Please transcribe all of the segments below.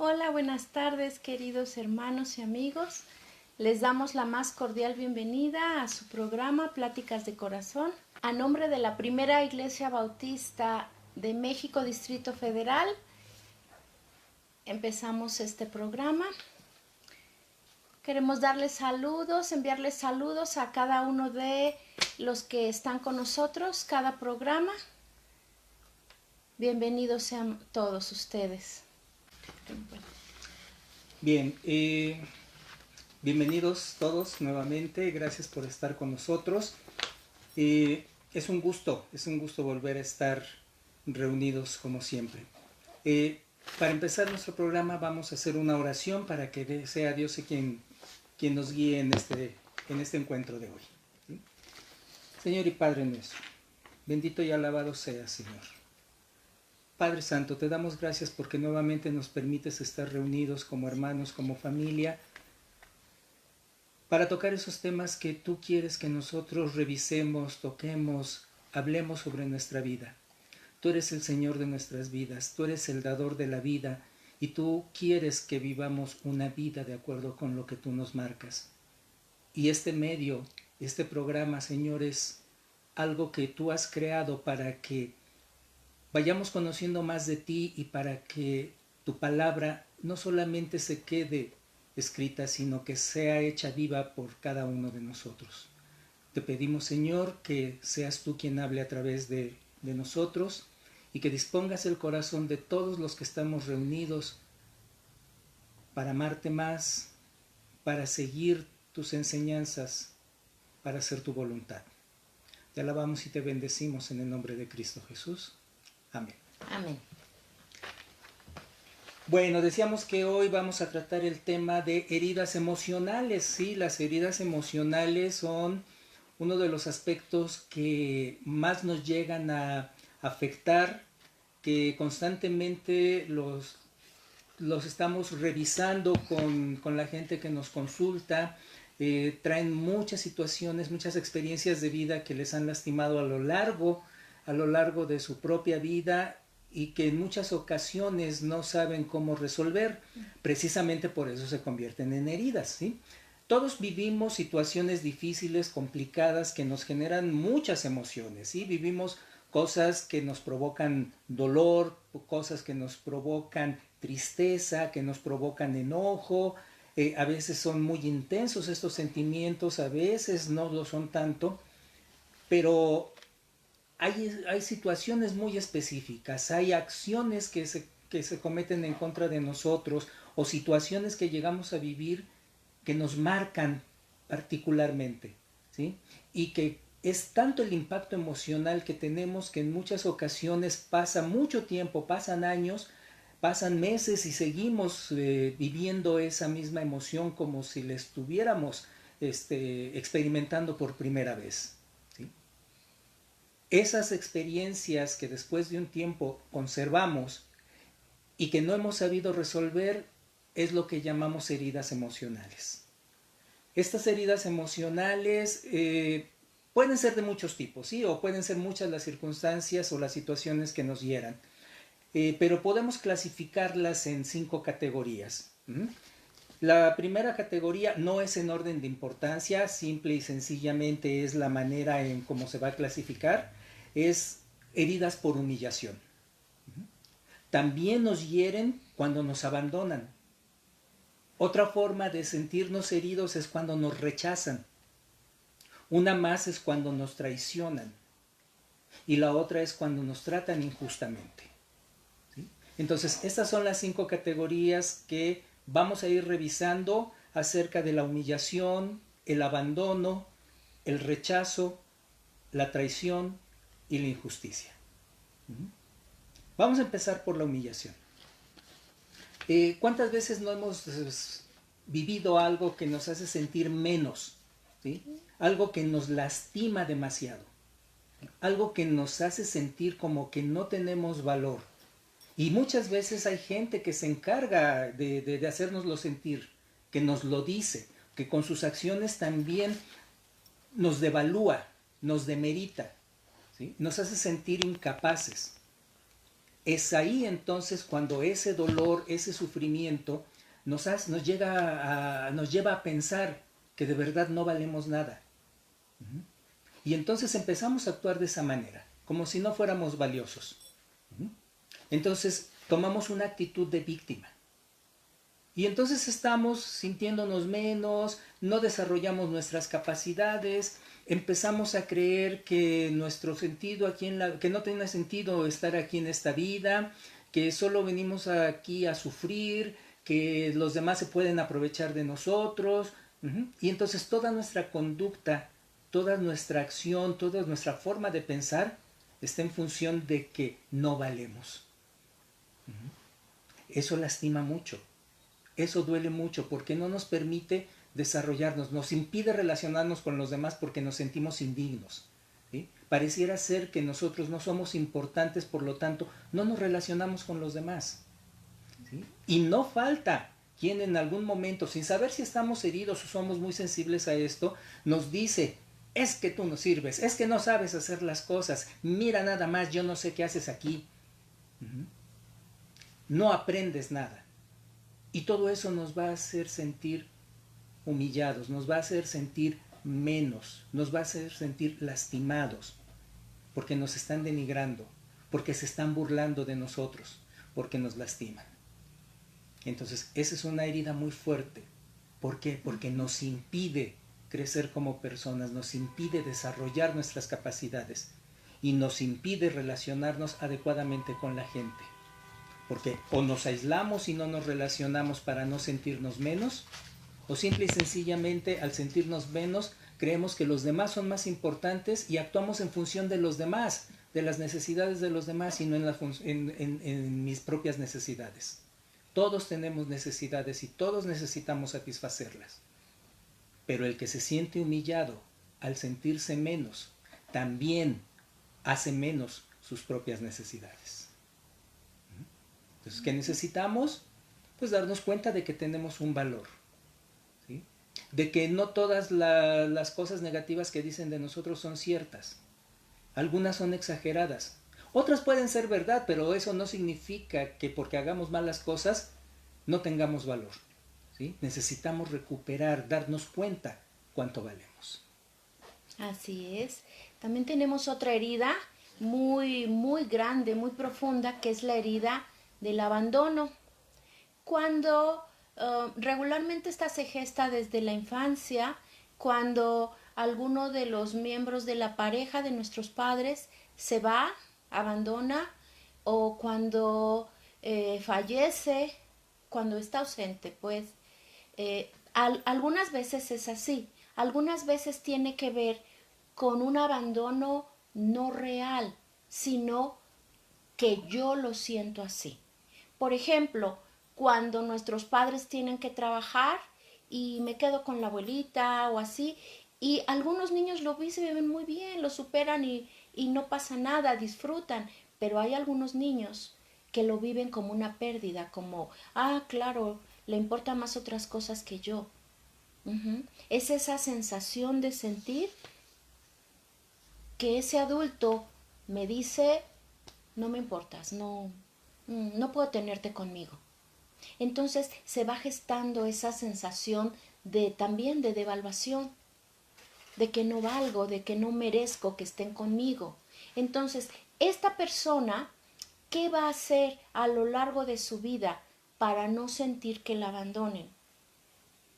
Hola, buenas tardes, queridos hermanos y amigos. Les damos la más cordial bienvenida a su programa Pláticas de Corazón. A nombre de la Primera Iglesia Bautista de México, Distrito Federal, empezamos este programa. Queremos darles saludos, enviarles saludos a cada uno de los que están con nosotros, cada programa. Bienvenidos sean todos ustedes. Bien, bienvenidos todos nuevamente, gracias por estar con nosotros. Es un gusto volver a estar reunidos como siempre. Para empezar nuestro programa vamos a hacer una oración para que sea Dios quien nos guíe en este encuentro de hoy. ¿Sí? Señor y Padre nuestro, bendito y alabado seas, Señor. Padre Santo, te damos gracias porque nuevamente nos permites estar reunidos como hermanos, como familia, para tocar esos temas que tú quieres que nosotros revisemos, toquemos, hablemos sobre nuestra vida. Tú eres el Señor de nuestras vidas, tú eres el dador de la vida y tú quieres que vivamos una vida de acuerdo con lo que tú nos marcas. Y este medio, este programa, Señor, es algo que tú has creado para que vayamos conociendo más de ti y para que tu palabra no solamente se quede escrita, sino que sea hecha viva por cada uno de nosotros. Te pedimos, Señor, que seas tú quien hable a través de nosotros y que dispongas el corazón de todos los que estamos reunidos para amarte más, para seguir tus enseñanzas, para hacer tu voluntad. Te alabamos y te bendecimos en el nombre de Cristo Jesús. Amén. Amén. Bueno, decíamos que hoy vamos a tratar el tema de heridas emocionales. Sí, las heridas emocionales son uno de los aspectos que más nos llegan a afectar, que constantemente los estamos revisando con la gente que nos consulta. Traen muchas situaciones, muchas experiencias de vida que les han lastimado a lo largo de su propia vida y que en muchas ocasiones no saben cómo resolver. Precisamente por eso se convierten en heridas, ¿sí? Todos vivimos situaciones difíciles, complicadas, que nos generan muchas emociones, ¿sí? Vivimos cosas que nos provocan dolor, cosas que nos provocan tristeza, que nos provocan enojo. A veces son muy intensos estos sentimientos, a veces no lo son tanto, pero hay situaciones muy específicas, hay acciones que se cometen en contra de nosotros o situaciones que llegamos a vivir que nos marcan particularmente, ¿sí? Y que es tanto el impacto emocional que tenemos que en muchas ocasiones pasa mucho tiempo, pasan años, pasan meses y seguimos viviendo esa misma emoción como si la estuviéramos experimentando por primera vez. Esas experiencias que después de un tiempo conservamos y que no hemos sabido resolver es lo que llamamos heridas emocionales. Estas heridas emocionales pueden ser de muchos tipos, ¿sí? O pueden ser muchas las circunstancias o las situaciones que nos hieran, pero podemos clasificarlas en 5 categorías. La primera categoría no es en orden de importancia, simple y sencillamente es la manera en cómo se va a clasificar, es heridas por humillación. También nos hieren cuando nos abandonan. Otra forma de sentirnos heridos es cuando nos rechazan. Una más es cuando nos traicionan. Y la otra es cuando nos tratan injustamente. ¿Sí? Entonces, estas son las 5 categorías que vamos a ir revisando acerca de la humillación, el abandono, el rechazo, la traición y la injusticia. Vamos a empezar por la humillación. ¿Cuántas veces no hemos vivido algo que nos hace sentir menos? ¿Sí? Algo que nos lastima demasiado. Algo que nos hace sentir como que no tenemos valor. Y muchas veces hay gente que se encarga de hacernoslo sentir, que nos lo dice, que con sus acciones también nos devalúa, nos demerita, ¿sí? Nos hace sentir incapaces. Es ahí entonces cuando ese dolor, ese sufrimiento nos lleva a pensar que de verdad no valemos nada. Y entonces empezamos a actuar de esa manera, como si no fuéramos valiosos. Entonces tomamos una actitud de víctima. Y entonces estamos sintiéndonos menos, no desarrollamos nuestras capacidades, empezamos a creer que nuestro sentido que no tiene sentido estar aquí en esta vida, que solo venimos aquí a sufrir, que los demás se pueden aprovechar de nosotros. Y entonces toda nuestra conducta, toda nuestra acción, toda nuestra forma de pensar está en función de que no valemos. Eso lastima mucho. Eso duele mucho porque no nos permite desarrollarnos, nos impide relacionarnos con los demás porque nos sentimos indignos. ¿Sí? Pareciera ser que nosotros no somos importantes, por lo tanto, no nos relacionamos con los demás. ¿Sí? Y no falta quien en algún momento, sin saber si estamos heridos o somos muy sensibles a esto, nos dice, es que tú no sirves, es que no sabes hacer las cosas, mira nada más, yo no sé qué haces aquí. No aprendes nada. Y todo eso nos va a hacer sentir humillados, nos va a hacer sentir menos, nos va a hacer sentir lastimados, porque nos están denigrando, porque se están burlando de nosotros, porque nos lastiman. Entonces, esa es una herida muy fuerte. ¿Por qué? Porque nos impide crecer como personas, nos impide desarrollar nuestras capacidades y nos impide relacionarnos adecuadamente con la gente. Porque o nos aislamos y no nos relacionamos para no sentirnos menos, o simple y sencillamente al sentirnos menos creemos que los demás son más importantes y actuamos en función de los demás, de las necesidades de los demás y no en mis propias necesidades. Todos tenemos necesidades y todos necesitamos satisfacerlas. Pero el que se siente humillado al sentirse menos, también hace menos sus propias necesidades. Entonces, ¿qué necesitamos? Pues darnos cuenta de que tenemos un valor, ¿sí? De que no todas las cosas negativas que dicen de nosotros son ciertas. Algunas son exageradas. Otras pueden ser verdad, pero eso no significa que porque hagamos malas cosas no tengamos valor, ¿sí? Necesitamos recuperar, darnos cuenta cuánto valemos. Así es. También tenemos otra herida muy, muy grande, muy profunda, que es la herida del abandono. Cuando regularmente esta se gesta desde la infancia, cuando alguno de los miembros de la pareja de nuestros padres se va, abandona, o cuando fallece, cuando está ausente, pues algunas veces es así, algunas veces tiene que ver con un abandono no real, sino que yo lo siento así. Por ejemplo, cuando nuestros padres tienen que trabajar y me quedo con la abuelita o así, y algunos niños lo viven muy bien, lo superan y no pasa nada, disfrutan, pero hay algunos niños que lo viven como una pérdida, como, claro, le importan más otras cosas que yo. Es esa sensación de sentir que ese adulto me dice, no me importas, no puedo tenerte conmigo. Entonces se va gestando esa sensación también de devaluación, de que no valgo, de que no merezco que estén conmigo. Entonces, esta persona, ¿qué va a hacer a lo largo de su vida para no sentir que la abandonen?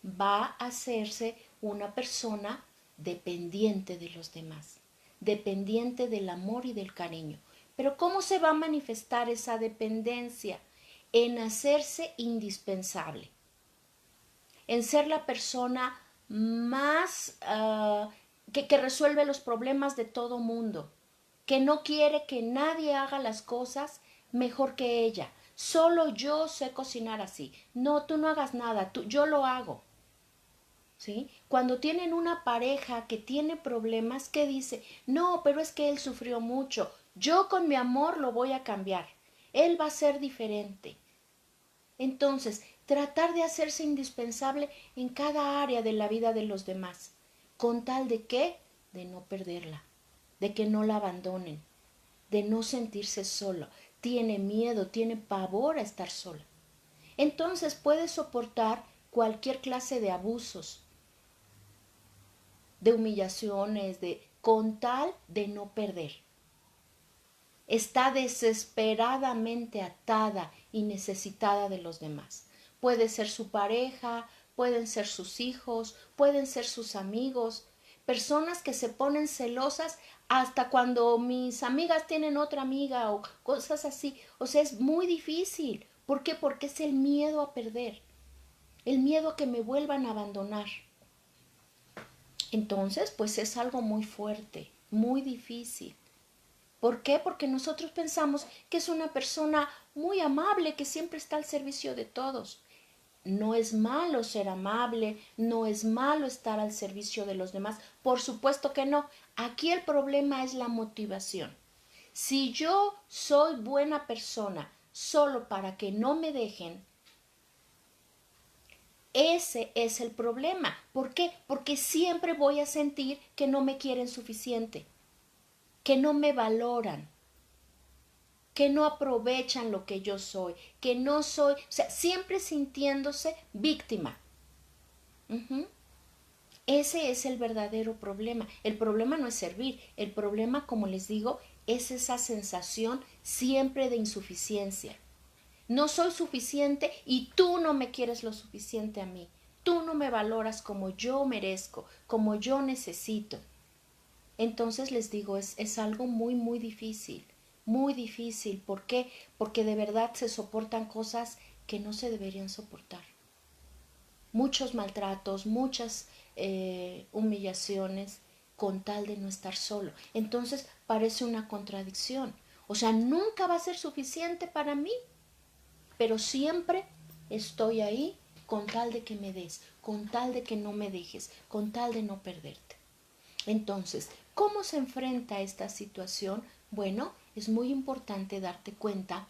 Va a hacerse una persona dependiente de los demás, dependiente del amor y del cariño. Pero ¿cómo se va a manifestar esa dependencia? En hacerse indispensable, en ser la persona más que resuelve los problemas de todo mundo, que no quiere que nadie haga las cosas mejor que ella. Solo yo sé cocinar así. No, tú no hagas nada, yo lo hago. ¿Sí? Cuando tienen una pareja que tiene problemas, ¿qué dice? No, pero es que él sufrió mucho. Yo con mi amor lo voy a cambiar. Él va a ser diferente. Entonces, tratar de hacerse indispensable en cada área de la vida de los demás, con tal de qué, de no perderla, de que no la abandonen, de no sentirse solo, tiene miedo, tiene pavor a estar sola. Entonces puede soportar cualquier clase de abusos, de humillaciones, con tal de no perder. Está desesperadamente atada y necesitada de los demás. Puede ser su pareja, pueden ser sus hijos, pueden ser sus amigos, personas que se ponen celosas hasta cuando mis amigas tienen otra amiga o cosas así. O sea, es muy difícil. ¿Por qué? Porque es el miedo a perder, el miedo a que me vuelvan a abandonar. Entonces, pues es algo muy fuerte, muy difícil. ¿Por qué? Porque nosotros pensamos que es una persona muy amable, que siempre está al servicio de todos. No es malo ser amable, no es malo estar al servicio de los demás, por supuesto que no. Aquí el problema es la motivación. Si yo soy buena persona solo para que no me dejen, ese es el problema. ¿Por qué? Porque siempre voy a sentir que no me quieren suficiente, que no me valoran, que no aprovechan lo que yo soy, que no soy, o sea, siempre sintiéndose víctima. Ese es el verdadero problema. El problema no es servir, el problema, como les digo, es esa sensación siempre de insuficiencia. No soy suficiente y tú no me quieres lo suficiente a mí. Tú no me valoras como yo merezco, como yo necesito. Entonces les digo, es algo muy, muy difícil. Muy difícil. ¿Por qué? Porque de verdad se soportan cosas que no se deberían soportar. Muchos maltratos, muchas humillaciones con tal de no estar solo. Entonces parece una contradicción. O sea, nunca va a ser suficiente para mí, pero siempre estoy ahí con tal de que me des, con tal de que no me dejes, con tal de no perderte. Entonces, ¿cómo se enfrenta a esta situación? Bueno, es muy importante darte cuenta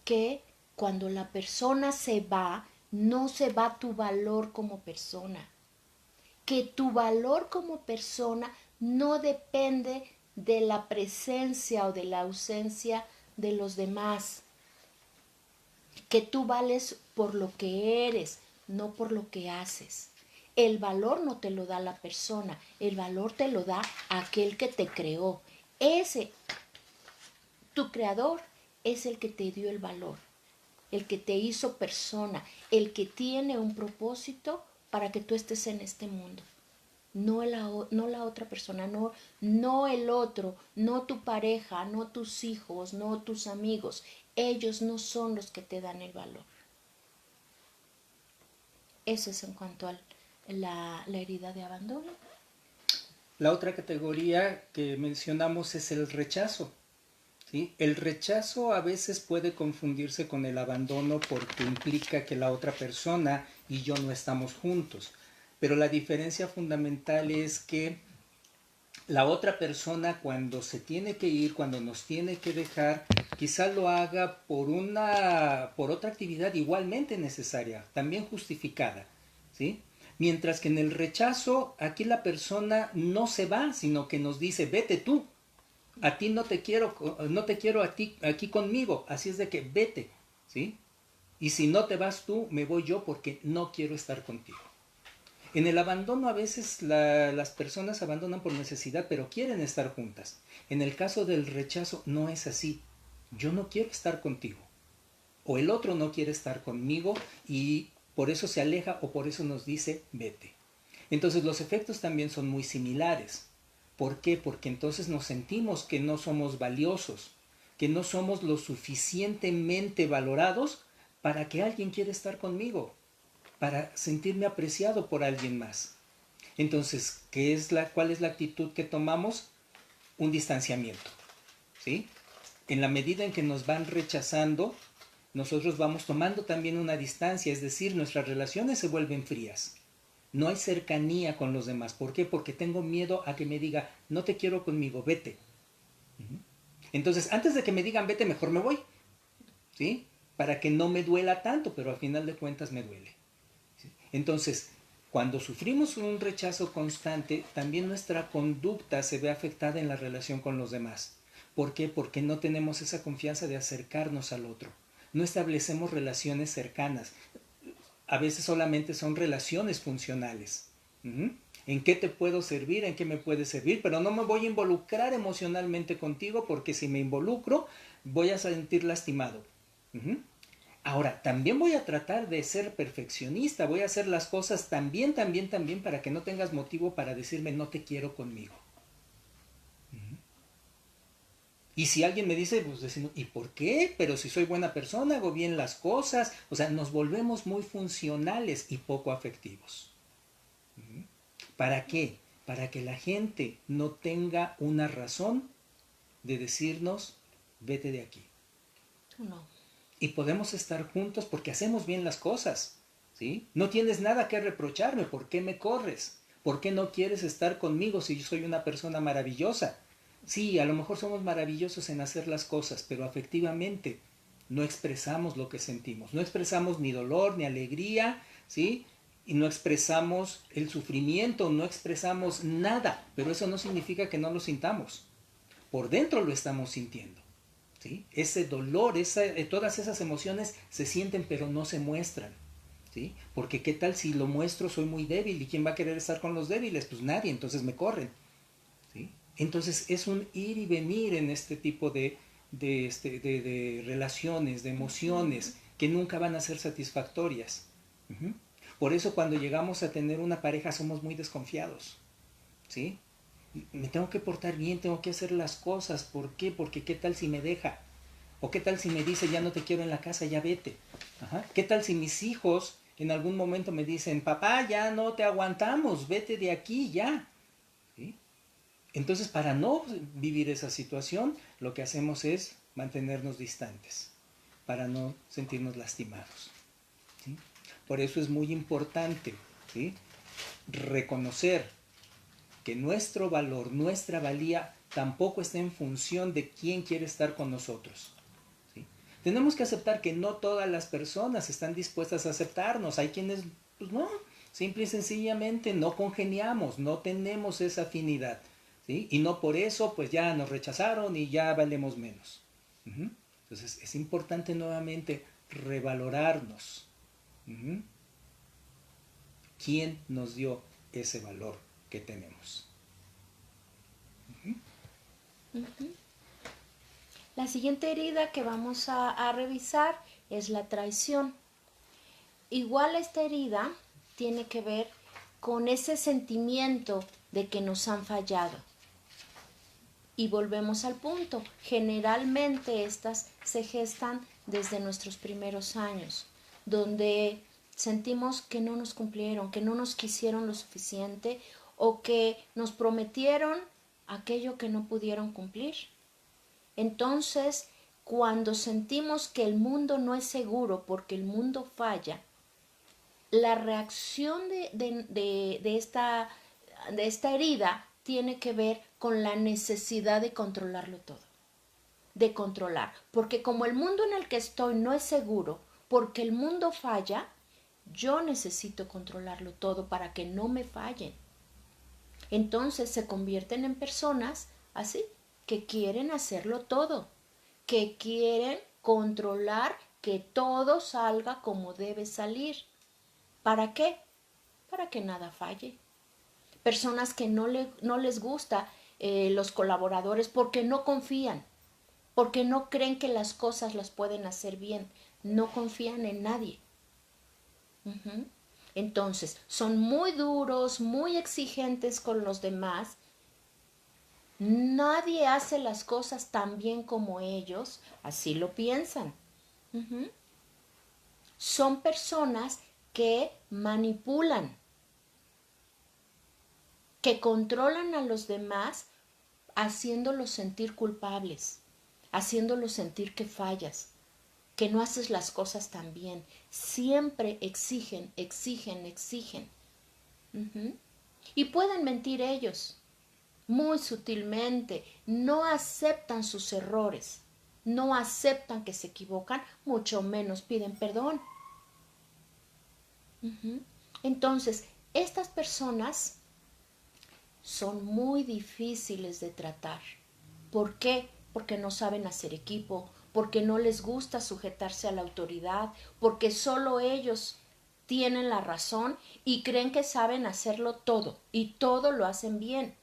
que cuando la persona se va, no se va tu valor como persona. Que tu valor como persona no depende de la presencia o de la ausencia de los demás. Que tú vales por lo que eres, no por lo que haces. El valor no te lo da la persona, el valor te lo da aquel que te creó. Ese, tu creador, es el que te dio el valor, el que te hizo persona, el que tiene un propósito para que tú estés en este mundo. No la otra persona, no el otro, no tu pareja, no tus hijos, no tus amigos. Ellos no son los que te dan el valor. Eso es en cuanto a la herida de abandono. La otra categoría que mencionamos es el rechazo. ¿Sí? El rechazo a veces puede confundirse con el abandono porque implica que la otra persona y yo no estamos juntos. Pero la diferencia fundamental es que la otra persona cuando se tiene que ir, cuando nos tiene que dejar, quizá lo haga por otra actividad igualmente necesaria, también justificada, ¿sí? Mientras que en el rechazo, aquí la persona no se va, sino que nos dice, vete tú, a ti no te quiero a ti aquí conmigo, así es de que vete, ¿sí? Y si no te vas tú, me voy yo porque no quiero estar contigo. En el abandono a veces las personas abandonan por necesidad, pero quieren estar juntas. En el caso del rechazo no es así. Yo no quiero estar contigo. O el otro no quiere estar conmigo y por eso se aleja o por eso nos dice vete. Entonces los efectos también son muy similares. ¿Por qué? Porque entonces nos sentimos que no somos valiosos, que no somos lo suficientemente valorados para que alguien quiera estar conmigo, para sentirme apreciado por alguien más. Entonces, ¿cuál es la actitud que tomamos? Un distanciamiento, ¿sí? En la medida en que nos van rechazando, nosotros vamos tomando también una distancia, es decir, nuestras relaciones se vuelven frías. No hay cercanía con los demás. ¿Por qué? Porque tengo miedo a que me diga, no te quiero conmigo, vete. Entonces, antes de que me digan vete, mejor me voy, ¿sí? Para que no me duela tanto, pero al final de cuentas me duele. Entonces, cuando sufrimos un rechazo constante, también nuestra conducta se ve afectada en la relación con los demás. ¿Por qué? Porque no tenemos esa confianza de acercarnos al otro. No establecemos relaciones cercanas. A veces solamente son relaciones funcionales. ¿En qué te puedo servir? ¿En qué me puedes servir? Pero no me voy a involucrar emocionalmente contigo porque si me involucro voy a sentir lastimado. Ahora, también voy a tratar de ser perfeccionista, voy a hacer las cosas también para que no tengas motivo para decirme no te quiero conmigo. Y si alguien me dice, pues decimos, ¿y por qué? Pero si soy buena persona, hago bien las cosas. O sea, nos volvemos muy funcionales y poco afectivos. ¿Para qué? Para que la gente no tenga una razón de decirnos, vete de aquí. No. Y podemos estar juntos porque hacemos bien las cosas. ¿Sí? No tienes nada que reprocharme. ¿Por qué me corres? ¿Por qué no quieres estar conmigo si yo soy una persona maravillosa? Sí, a lo mejor somos maravillosos en hacer las cosas, pero afectivamente no expresamos lo que sentimos. No expresamos ni dolor, ni alegría, ¿sí? Y no expresamos el sufrimiento, no expresamos nada, pero eso no significa que no lo sintamos. Por dentro lo estamos sintiendo. ¿Sí? Ese dolor, todas esas emociones se sienten pero no se muestran. ¿Sí? Porque qué tal si lo muestro, soy muy débil, ¿y quién va a querer estar con los débiles? Pues nadie, entonces me corren. ¿Sí? Entonces es un ir y venir en este tipo de relaciones, de emociones, que nunca van a ser satisfactorias. Por eso cuando llegamos a tener una pareja somos muy desconfiados. ¿Sí? Me tengo que portar bien, tengo que hacer las cosas. ¿Por qué? Porque qué tal si me deja. O qué tal si me dice, ya no te quiero en la casa, ya vete. ¿Qué tal si mis hijos en algún momento me dicen, papá, ya no te aguantamos, vete de aquí, ya? ¿Sí? Entonces, para no vivir esa situación, lo que hacemos es mantenernos distantes, para no sentirnos lastimados. ¿Sí? Por eso es muy importante, ¿sí?, reconocer que nuestro valor, nuestra valía, tampoco está en función de quién quiere estar con nosotros. ¿Sí? Tenemos que aceptar que no todas las personas están dispuestas a aceptarnos. Hay quienes, pues no, simple y sencillamente no congeniamos, no tenemos esa afinidad. ¿Sí? Y no por eso, pues ya nos rechazaron y ya valemos menos. Entonces, es importante nuevamente revalorarnos. ¿Quién nos dio ese valor que tenemos? La siguiente herida que vamos a revisar es la traición. Igual esta herida tiene que ver con ese sentimiento de que nos han fallado. Y volvemos al punto, generalmente estas se gestan desde nuestros primeros años, donde sentimos que no nos cumplieron, que no nos quisieron lo suficiente o que nos prometieron aquello que no pudieron cumplir. Entonces, cuando sentimos que el mundo no es seguro porque el mundo falla, la reacción de esta herida tiene que ver con la necesidad de controlarlo todo, de controlar, porque como el mundo en el que estoy no es seguro, porque el mundo falla, yo necesito controlarlo todo para que no me fallen. Entonces se convierten en personas así, que quieren hacerlo todo, que quieren controlar que todo salga como debe salir. ¿Para qué? Para que nada falle. Personas que no les gusta los colaboradores porque no confían, porque no creen que las cosas las pueden hacer bien, no confían en nadie. Entonces, son muy duros, muy exigentes con los demás. Nadie hace las cosas tan bien como ellos, así lo piensan. Son personas que manipulan, que controlan a los demás haciéndolos sentir culpables, haciéndolos sentir que fallas, que no haces las cosas tan bien. Siempre exigen, exigen, exigen. Y pueden mentir ellos, muy sutilmente. No aceptan sus errores, no aceptan que se equivocan, mucho menos piden perdón. Entonces, estas personas son muy difíciles de tratar. ¿Por qué? porque no saben hacer equipo, porque no les gusta sujetarse a la autoridad, porque solo ellos tienen la razón y creen que saben hacerlo todo y todo lo hacen bien.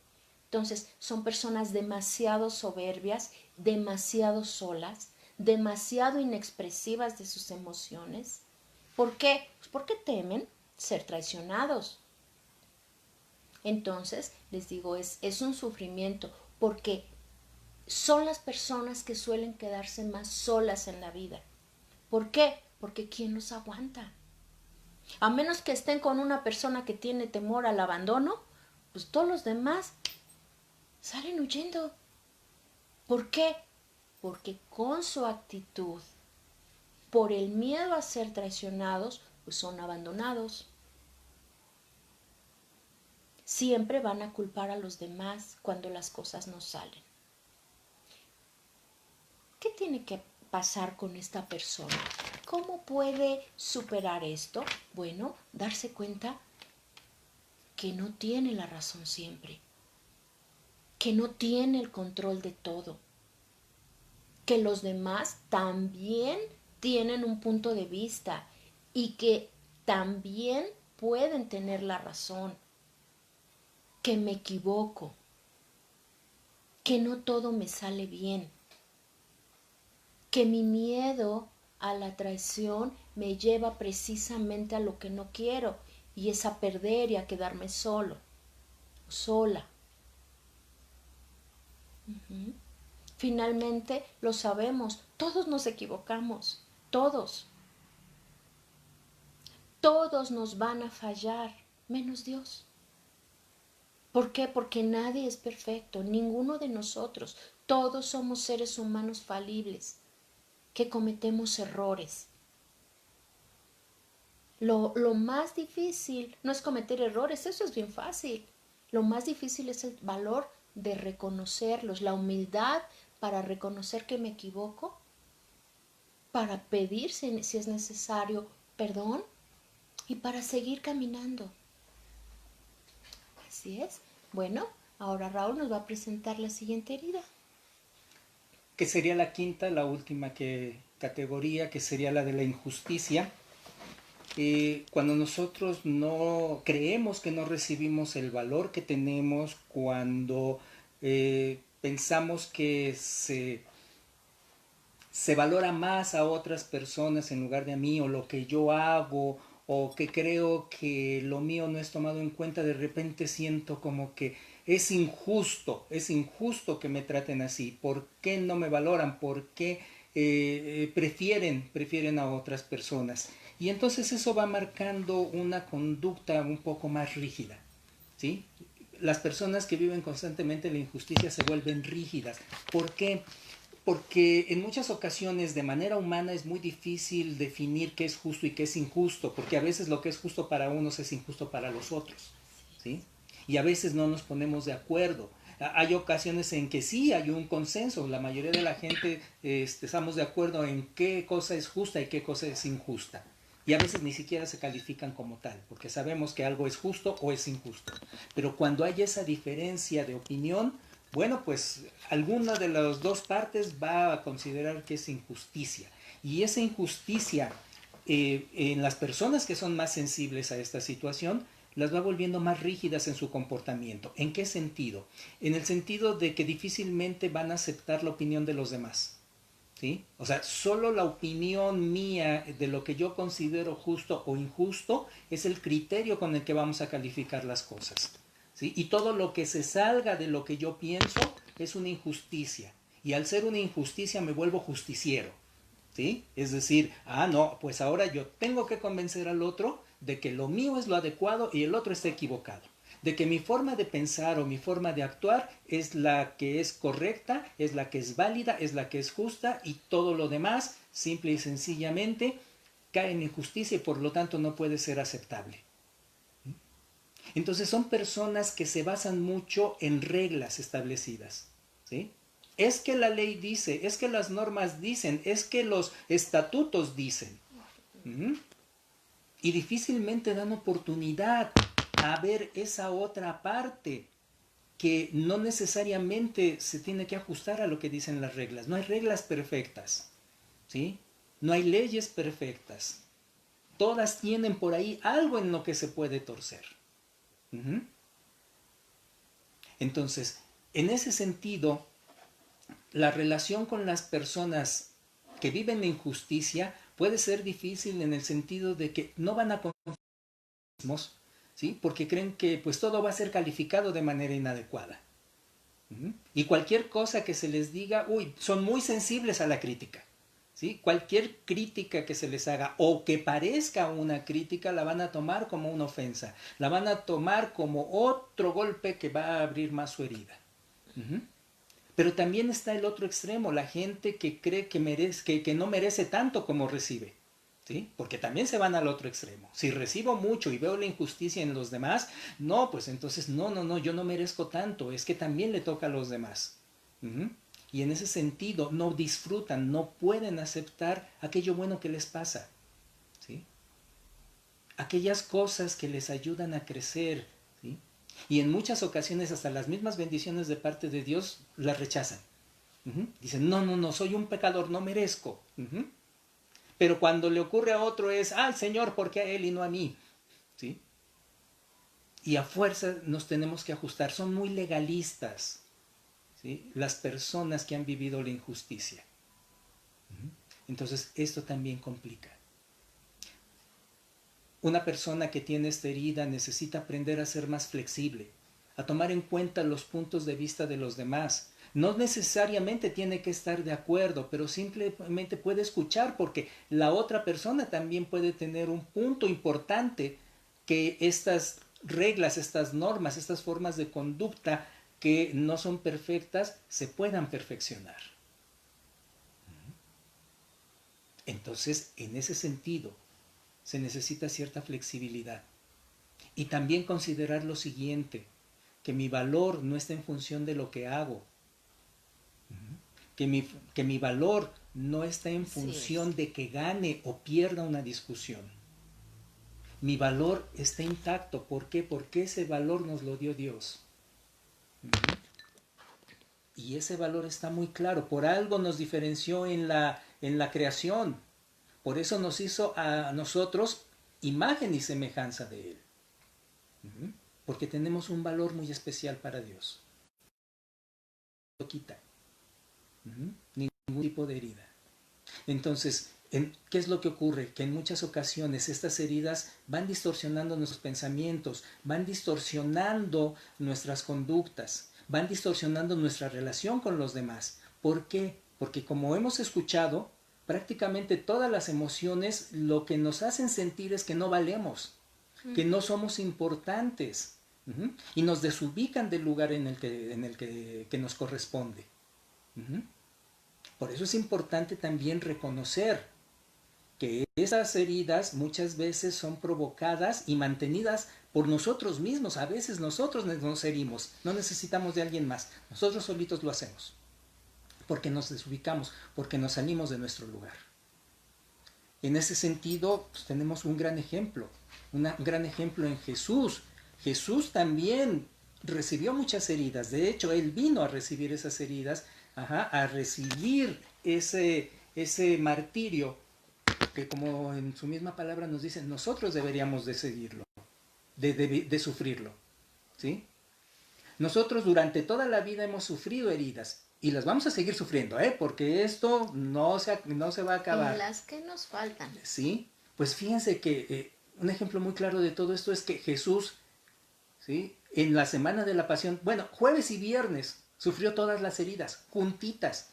Entonces son personas demasiado soberbias, demasiado solas, demasiado inexpresivas de sus emociones. ¿Por qué? Pues porque temen ser traicionados. Entonces, les digo, es un sufrimiento porque son las personas que suelen quedarse más solas en la vida. ¿Por qué? Porque ¿quién los aguanta? A menos que estén con una persona que tiene temor al abandono, pues todos los demás salen huyendo. ¿Por qué? Porque con su actitud, por el miedo a ser traicionados, pues son abandonados. Siempre van a culpar a los demás cuando las cosas no salen. ¿Qué tiene que pasar con esta persona? ¿Cómo puede superar esto? Bueno, darse cuenta que no tiene la razón siempre, que no tiene el control de todo, que los demás también tienen un punto de vista y que también pueden tener la razón, que me equivoco, que no todo me sale bien, que mi miedo a la traición me lleva precisamente a lo que no quiero y es a perder y a quedarme solo, sola. Finalmente lo sabemos, todos nos equivocamos, todos. Todos nos van a fallar, menos Dios. ¿Por qué? Porque nadie es perfecto, ninguno de nosotros. Todos somos seres humanos falibles, que cometemos errores. Lo más difícil no es cometer errores, eso es bien fácil. Lo más difícil es el valor de reconocerlos, la humildad para reconocer que me equivoco, para pedir si es necesario perdón y para seguir caminando. Así es. Bueno, ahora Raúl nos va a presentar la siguiente herida. Que sería la quinta, la última categoría, que sería la de la injusticia. Cuando nosotros no creemos que no recibimos el valor que tenemos, cuando pensamos que se valora más a otras personas en lugar de a mí, o lo que yo hago, o que creo que lo mío no es tomado en cuenta, de repente siento como que es injusto que me traten así. ¿Por qué no me valoran? ¿Por qué prefieren a otras personas? Y entonces eso va marcando una conducta un poco más rígida, ¿sí? Las personas que viven constantemente la injusticia se vuelven rígidas. ¿Por qué? Porque en muchas ocasiones de manera humana es muy difícil definir qué es justo y qué es injusto, porque a veces lo que es justo para unos es injusto para los otros, ¿sí? Y a veces no nos ponemos de acuerdo. Hay ocasiones en que sí hay un consenso, la mayoría de la gente estamos de acuerdo en qué cosa es justa y qué cosa es injusta. Y a veces ni siquiera se califican como tal, porque sabemos que algo es justo o es injusto. Pero cuando hay esa diferencia de opinión, bueno, pues alguna de las dos partes va a considerar que es injusticia. Y esa injusticia en las personas que son más sensibles a esta situación, las va volviendo más rígidas en su comportamiento. ¿En qué sentido? En el sentido de que difícilmente van a aceptar la opinión de los demás, ¿sí? O sea, solo la opinión mía de lo que yo considero justo o injusto es el criterio con el que vamos a calificar las cosas, ¿sí? Y todo lo que se salga de lo que yo pienso es una injusticia. Y al ser una injusticia me vuelvo justiciero, ¿sí? Es decir, no, pues ahora yo tengo que convencer al otro de que lo mío es lo adecuado y el otro está equivocado. De que mi forma de pensar o mi forma de actuar es la que es correcta, es la que es válida, es la que es justa, y todo lo demás, simple y sencillamente, cae en injusticia y por lo tanto no puede ser aceptable. Entonces son personas que se basan mucho en reglas establecidas, ¿sí? Es que la ley dice, es que las normas dicen, es que los estatutos dicen. Y difícilmente dan oportunidad a ver esa otra parte que no necesariamente se tiene que ajustar a lo que dicen las reglas. No hay reglas perfectas, ¿sí? No hay leyes perfectas. Todas tienen por ahí algo en lo que se puede torcer. Uh-huh. Entonces, en ese sentido, la relación con las personas que viven la injusticia puede ser difícil en el sentido de que no van a confiar en sí mismos, ¿sí? Porque creen que pues todo va a ser calificado de manera inadecuada. Y cualquier cosa que se les diga, son muy sensibles a la crítica, ¿sí? Cualquier crítica que se les haga o que parezca una crítica la van a tomar como una ofensa, la van a tomar como otro golpe que va a abrir más su herida. Pero también está el otro extremo, la gente que cree que no merece tanto como recibe, ¿sí? Porque también se van al otro extremo. Si recibo mucho y veo la injusticia en los demás, no, pues entonces no, yo no merezco tanto, es que también le toca a los demás. Y en ese sentido no disfrutan, no pueden aceptar aquello bueno que les pasa, ¿sí? Aquellas cosas que les ayudan a crecer, ¿sí? Y en muchas ocasiones hasta las mismas bendiciones de parte de Dios las rechazan. Dicen, no, soy un pecador, no merezco. Pero cuando le ocurre a otro es, Señor, ¿por qué a él y no a mí? ¿Sí? Y a fuerza nos tenemos que ajustar. Son muy legalistas, ¿sí? Las personas que han vivido la injusticia. Entonces, esto también complica. Una persona que tiene esta herida necesita aprender a ser más flexible, a tomar en cuenta los puntos de vista de los demás. No necesariamente tiene que estar de acuerdo, pero simplemente puede escuchar porque la otra persona también puede tener un punto importante que estas reglas, estas normas, estas formas de conducta que no son perfectas, se puedan perfeccionar. Entonces, en ese sentido, se necesita cierta flexibilidad. Y también considerar lo siguiente, que mi valor no está en función de lo que hago, que mi valor no está en función de que gane o pierda una discusión. Mi valor está intacto. ¿Por qué? Porque ese valor nos lo dio Dios. Y ese valor está muy claro. Por algo nos diferenció en la creación. Por eso nos hizo a nosotros imagen y semejanza de Él. Porque tenemos un valor muy especial para Dios. No lo quita. Ningún tipo de herida. Entonces, ¿qué es lo que ocurre? Que en muchas ocasiones estas heridas van distorsionando nuestros pensamientos, van distorsionando nuestras conductas, van distorsionando nuestra relación con los demás. ¿Por qué? Porque como hemos escuchado, prácticamente todas las emociones lo que nos hacen sentir es que no valemos, que no somos importantes, y nos desubican del lugar en el que nos corresponde. Por eso es importante también reconocer que esas heridas muchas veces son provocadas y mantenidas por nosotros mismos. A veces nosotros nos herimos, no necesitamos de alguien más, nosotros solitos lo hacemos. Porque nos desubicamos, porque nos salimos de nuestro lugar. En ese sentido, pues, tenemos un gran ejemplo en Jesús. Jesús también recibió muchas heridas, de hecho, Él vino a recibir esas heridas, a recibir ese martirio, que como en su misma palabra nos dice, nosotros deberíamos de seguirlo, de sufrirlo, ¿sí? Nosotros durante toda la vida hemos sufrido heridas, y las vamos a seguir sufriendo, porque esto no se va a acabar. Y las que nos faltan. Sí, pues fíjense que un ejemplo muy claro de todo esto es que Jesús, ¿sí? En la semana de la pasión, jueves y viernes, sufrió todas las heridas, juntitas,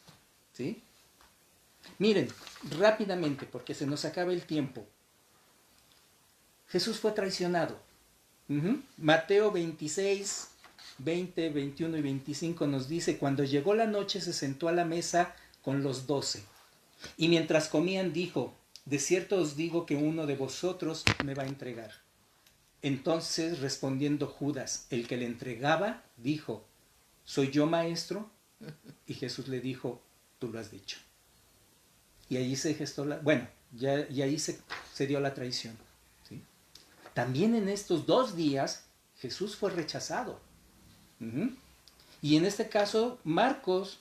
¿sí? Miren, rápidamente, porque se nos acaba el tiempo. Jesús fue traicionado. Mateo 26... 20, 21 y 25 nos dice, cuando llegó la noche se sentó a la mesa con los 12. Y mientras comían dijo, de cierto os digo que uno de vosotros me va a entregar. Entonces respondiendo Judas, el que le entregaba, dijo, ¿soy yo, maestro? Y Jesús le dijo, tú lo has dicho. Y ahí se gestó y ahí se dio la traición, ¿sí? También en estos 2 días Jesús fue rechazado. Y en este caso, Marcos,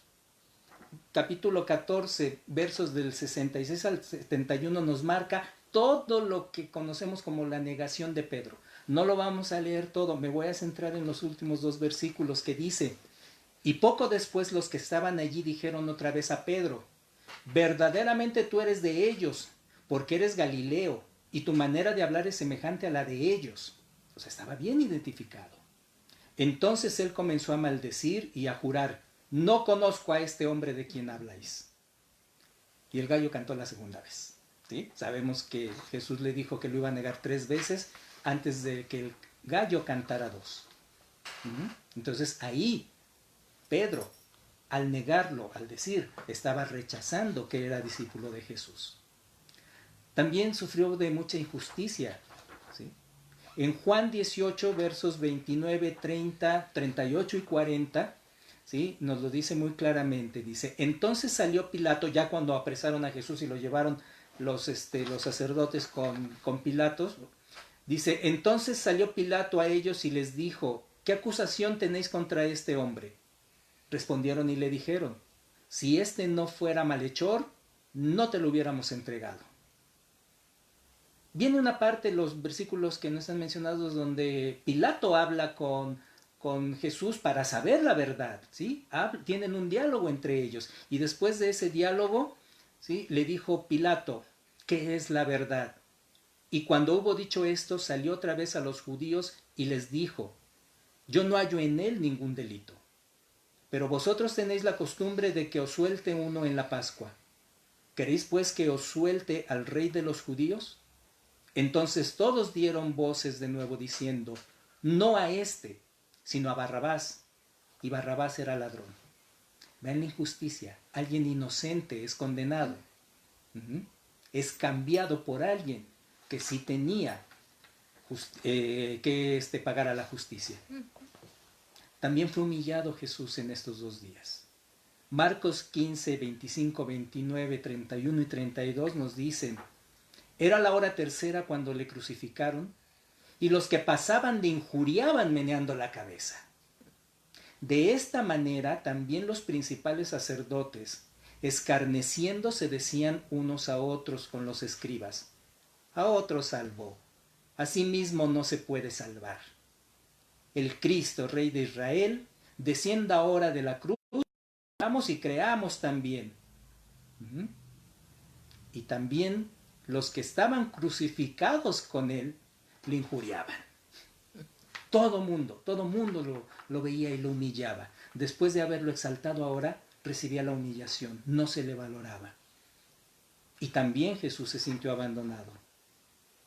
capítulo 14, versos del 66 al 71, nos marca todo lo que conocemos como la negación de Pedro. No lo vamos a leer todo, me voy a centrar en los últimos 2 versículos que dice: y poco después los que estaban allí dijeron otra vez a Pedro: verdaderamente tú eres de ellos, porque eres Galileo, y tu manera de hablar es semejante a la de ellos. O sea, estaba bien identificado. Entonces él comenzó a maldecir y a jurar: no conozco a este hombre de quien habláis. Y el gallo cantó la segunda vez. ¿Sí? Sabemos que Jesús le dijo que lo iba a negar 3 veces antes de que el gallo cantara 2. Entonces ahí Pedro, al negarlo, al decir, estaba rechazando que era discípulo de Jesús. También sufrió de mucha injusticia. ¿Sí? En Juan 18, versos 29, 30, 38 y 40, ¿sí? Nos lo dice muy claramente. Dice: entonces salió Pilato, ya cuando apresaron a Jesús y lo llevaron los sacerdotes con Pilato. Dice: entonces salió Pilato a ellos y les dijo: ¿qué acusación tenéis contra este hombre? Respondieron y le dijeron: si este no fuera malhechor, no te lo hubiéramos entregado. Viene una parte, los versículos que no están mencionados, donde Pilato habla con Jesús para saber la verdad, ¿sí? Tienen un diálogo entre ellos, y después de ese diálogo, ¿sí?, le dijo Pilato: ¿qué es la verdad? Y cuando hubo dicho esto, salió otra vez a los judíos y les dijo: yo no hallo en él ningún delito. Pero vosotros tenéis la costumbre de que os suelte uno en la Pascua. ¿Queréis pues que os suelte al rey de los judíos? Entonces todos dieron voces de nuevo diciendo: no a este, sino a Barrabás. Y Barrabás era ladrón. Vean la injusticia. Alguien inocente es condenado. Es cambiado por alguien que sí tenía que pagar a la justicia. También fue humillado Jesús en estos 2 días. Marcos 15, 25, 29, 31 y 32 nos dicen: era la hora tercera cuando le crucificaron, y los que pasaban le injuriaban meneando la cabeza. De esta manera también los principales sacerdotes, escarneciendo, se decían unos a otros con los escribas: a otro salvó, a sí mismo no se puede salvar. El Cristo, Rey de Israel, descienda ahora de la cruz, y creamos también. Y también los que estaban crucificados con él le injuriaban. Todo mundo lo veía y lo humillaba. Después de haberlo exaltado ahora, recibía la humillación, no se le valoraba. Y también Jesús se sintió abandonado.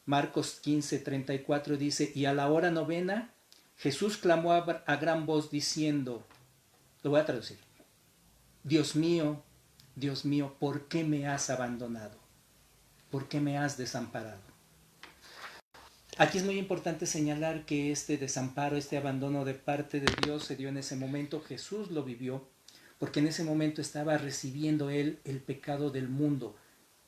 Marcos 15, 34 dice: y a la hora novena, Jesús clamó a gran voz diciendo, lo voy a traducir: Dios mío, ¿por qué me has abandonado? ¿Por qué me has desamparado? Aquí es muy importante señalar que este desamparo, este abandono de parte de Dios se dio en ese momento. Jesús lo vivió porque en ese momento estaba recibiendo él el pecado del mundo,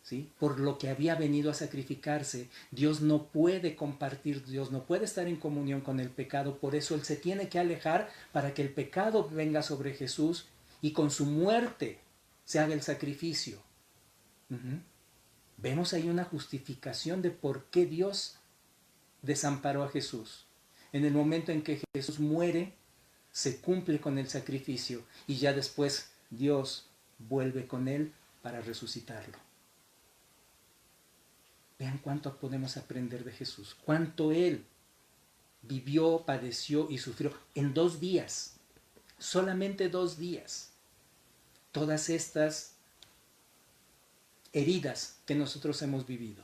¿sí? Por lo que había venido a sacrificarse. Dios no puede compartir, Dios no puede estar en comunión con el pecado, por eso él se tiene que alejar para que el pecado venga sobre Jesús y con su muerte se haga el sacrificio. Vemos ahí una justificación de por qué Dios desamparó a Jesús. En el momento en que Jesús muere, se cumple con el sacrificio y ya después Dios vuelve con él para resucitarlo. Vean cuánto podemos aprender de Jesús, cuánto él vivió, padeció y sufrió en 2 días, solamente 2 días. Todas estas heridas que nosotros hemos vivido.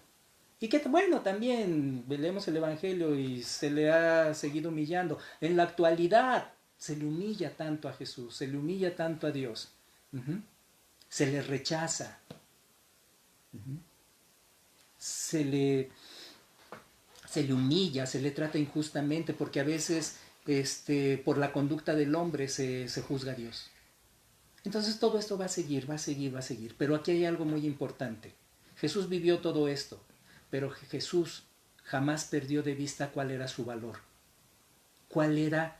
Y que, bueno, también leemos el Evangelio y se le ha seguido humillando. En la actualidad se le humilla tanto a Jesús, se le humilla tanto a Dios. Se le rechaza. Se le humilla, se le trata injustamente, porque a veces por la conducta del hombre se juzga a Dios. Entonces todo esto va a seguir. Pero aquí hay algo muy importante. Jesús vivió todo esto, pero Jesús jamás perdió de vista cuál era su valor, cuál era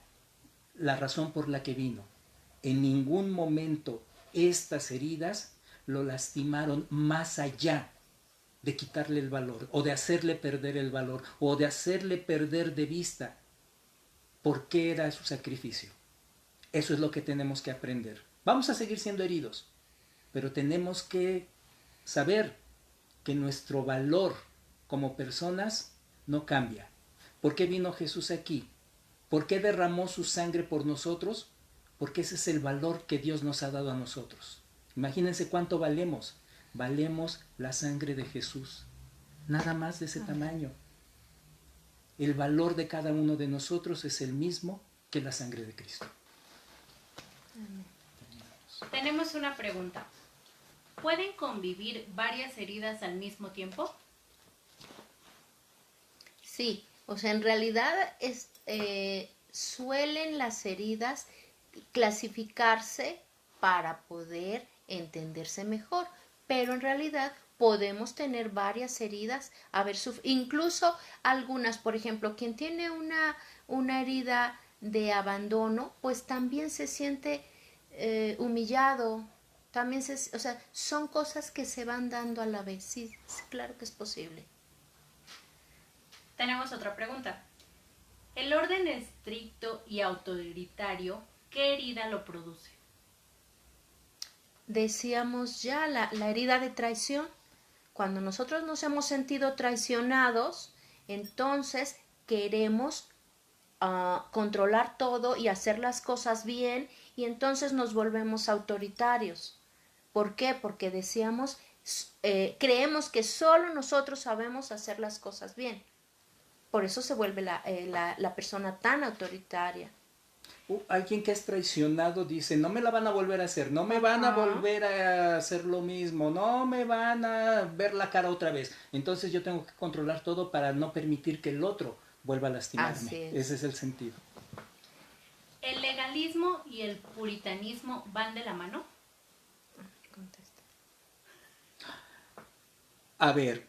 la razón por la que vino. en ningún momento estas heridas lo lastimaron más allá de quitarle el valor o de hacerle perder el valor o de hacerle perder de vista por qué era su sacrificio. Eso es lo que tenemos que aprender. Vamos a seguir siendo heridos, pero tenemos que saber que nuestro valor como personas no cambia. ¿Por qué vino Jesús aquí? ¿Por qué derramó su sangre por nosotros? Porque ese es el valor que Dios nos ha dado a nosotros. Imagínense cuánto valemos. Valemos la sangre de Jesús. Nada más de ese tamaño. El valor de cada uno de nosotros es el mismo que la sangre de Cristo. Tenemos una pregunta. ¿Pueden convivir varias heridas al mismo tiempo? Sí, o sea, en realidad suelen las heridas clasificarse para poder entenderse mejor, pero en realidad podemos tener varias heridas, incluso algunas, por ejemplo, quien tiene una herida de abandono, pues también se siente humillado, también o sea, son cosas que se van dando a la vez. Sí, claro que es posible. Tenemos otra pregunta. ¿El orden estricto y autoritario, qué herida lo produce? Decíamos ya la herida de traición. Cuando nosotros nos hemos sentido traicionados, entonces queremos controlar todo y hacer las cosas bien, y entonces nos volvemos autoritarios. ¿Por qué? Porque decíamos, creemos que solo nosotros sabemos hacer las cosas bien. Por eso se vuelve la persona tan autoritaria. Alguien que es traicionado dice, no me la van a volver a hacer, no me van a volver a hacer lo mismo, no me van a ver la cara otra vez. Entonces yo tengo que controlar todo para no permitir que el otro vuelva a lastimarme. Ese es el sentido. ¿El legalismo y el puritanismo van de la mano? Contesta. A ver,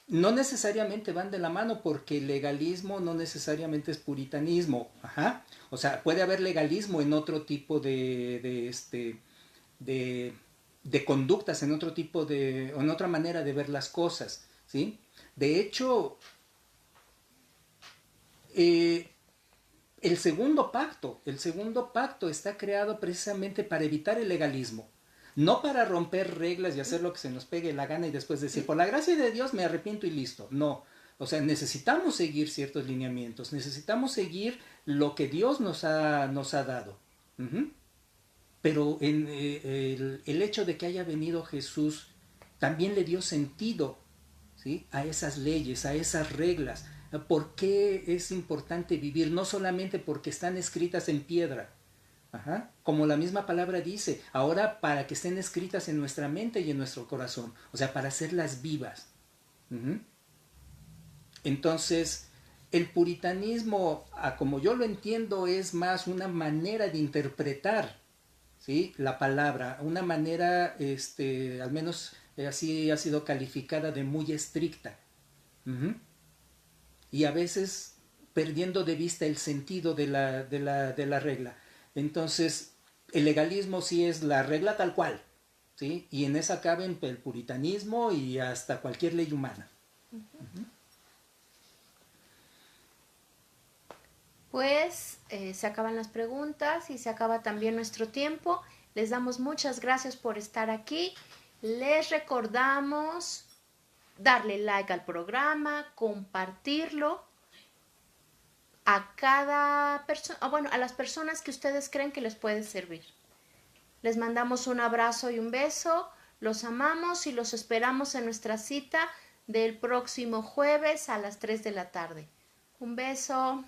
no necesariamente van de la mano, porque el legalismo no necesariamente es puritanismo. Ajá. O sea, puede haber legalismo en otro tipo de conductas, en otro tipo en otra manera de ver las cosas, ¿sí? De hecho, el segundo pacto está creado precisamente para evitar el legalismo. No para romper reglas y hacer lo que se nos pegue la gana y después decir, por la gracia de Dios me arrepiento y listo. No, o sea, necesitamos seguir ciertos lineamientos, necesitamos seguir lo que Dios nos ha dado. Pero el hecho de que haya venido Jesús también le dio sentido, ¿sí?, a esas leyes, a esas reglas. ¿Por qué es importante vivir? No solamente porque están escritas en piedra, ajá, como la misma palabra dice, ahora para que estén escritas en nuestra mente y en nuestro corazón, o sea, para hacerlas vivas. Entonces, el puritanismo, como yo lo entiendo, es más una manera de interpretar, ¿sí?, la palabra, una manera, al menos así ha sido calificada, de muy estricta. Y a veces perdiendo de vista el sentido de la regla. Entonces, el legalismo sí es la regla tal cual, ¿sí? Y en esa caben el puritanismo y hasta cualquier ley humana. Pues se acaban las preguntas y se acaba también nuestro tiempo. Les damos muchas gracias por estar aquí. Les recordamos darle like al programa, compartirlo a cada persona, a las personas que ustedes creen que les puede servir. Les mandamos un abrazo y un beso, los amamos y los esperamos en nuestra cita del próximo jueves a las 3 de la tarde. Un beso.